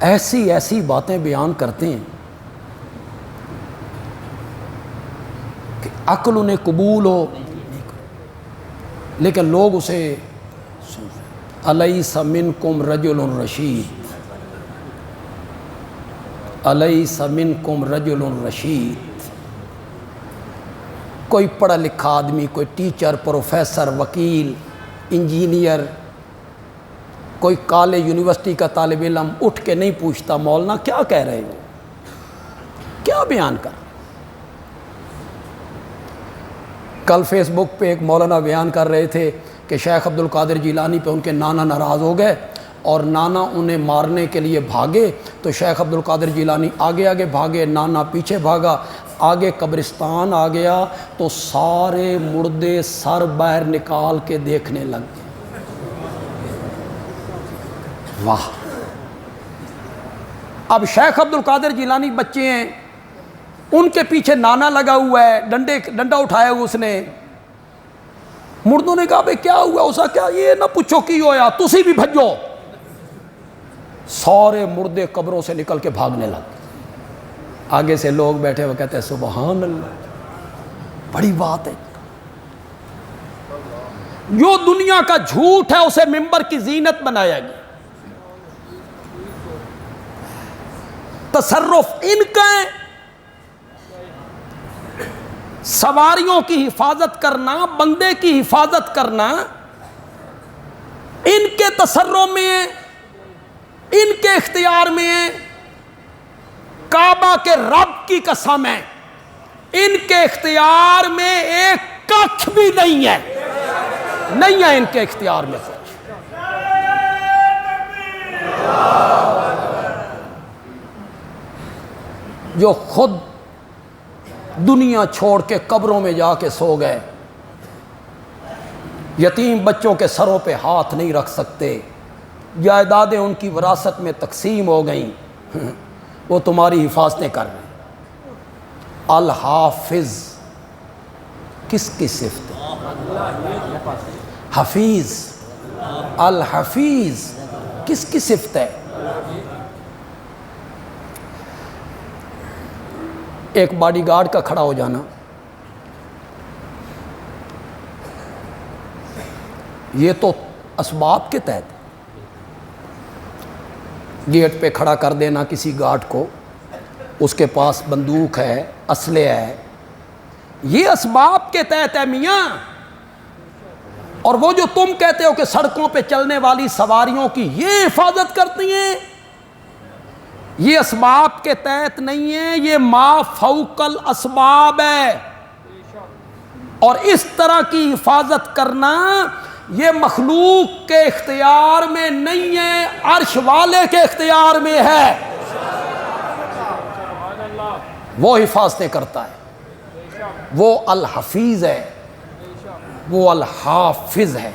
ایسی ایسی باتیں بیان کرتے ہیں کہ عقل انہیں قبول ہو، لیکن لوگ اسے الیس منکم رجل رشید، الیس منکم رجل رشید۔ کوئی پڑھا لکھا آدمی، کوئی ٹیچر، پروفیسر، وکیل، انجینئر، کوئی کالج یونیورسٹی کا طالب علم اٹھ کے نہیں پوچھتا مولانا کیا کہہ رہے ہو، کیا بیان کر۔ کل فیس بک پہ ایک مولانا بیان کر رہے تھے کہ شیخ عبد القادر جیلانی پہ ان کے نانا ناراض ہو گئے اور نانا انہیں مارنے کے لیے بھاگے، تو شیخ عبد القادر جیلانی آگے آگے بھاگے، نانا پیچھے بھاگا، آگے قبرستان آ گیا تو سارے مردے سر باہر نکال کے دیکھنے لگ گئے۔ واہ! اب شیخ عبد القادر جیلانی بچے ہیں، ان کے پیچھے نانا لگا ہوا ہے، ڈنڈا اٹھایا ہوا اس نے۔ مردوں نے کہا بھئی کیا ہوا، اسا کیا، یہ نہ پوچھو کی ہویا، تسی بھی بھجو۔ سارے مردے قبروں سے نکل کے بھاگنے لگ، آگے سے لوگ بیٹھے ہوئے کہتے ہیں سبحان اللہ، بڑی بات ہے۔ جو دنیا کا جھوٹ ہے اسے منبر کی زینت بنایا گیا۔ تصرف ان کا ہے، سواریوں کی حفاظت کرنا، بندے کی حفاظت کرنا ان کے تصرف میں ہے، ان کے اختیار میں ہے۔ کعبہ کے رب کی قسم ہے، ان کے اختیار میں ایک کچھ بھی نہیں ہے، نہیں ہے ان کے اختیار میں کچھ۔ جو خود دنیا چھوڑ کے قبروں میں جا کے سو گئے، یتیم بچوں کے سروں پہ ہاتھ نہیں رکھ سکتے، جائیدادیں ان کی وراثت میں تقسیم ہو گئیں، وہ تمہاری حفاظتیں کر رہے ہیں۔ الحافظ کس کی صفت ہے؟ حفیظ۔ الحفیظ کس کی صفت ہے؟ ایک باڈی گارڈ کا کھڑا ہو جانا، یہ تو اسباب کے تحت، گیٹ پہ کھڑا کر دینا کسی گارڈ کو، اس کے پاس بندوق ہے، اسلحہ ہے، یہ اسباب کے تحت ہے میاں۔ اور وہ جو تم کہتے ہو کہ سڑکوں پہ چلنے والی سواریوں کی یہ حفاظت کرتی ہیں، یہ اسباب کے تحت نہیں ہے، یہ ما فوق الاسباب ہے۔ اور اس طرح کی حفاظت کرنا یہ مخلوق کے اختیار میں نہیں ہے، عرش والے کے اختیار میں ہے، وہ حفاظتیں کرتا ہے، وہ الحفیظ ہے، وہ الحافظ ہے۔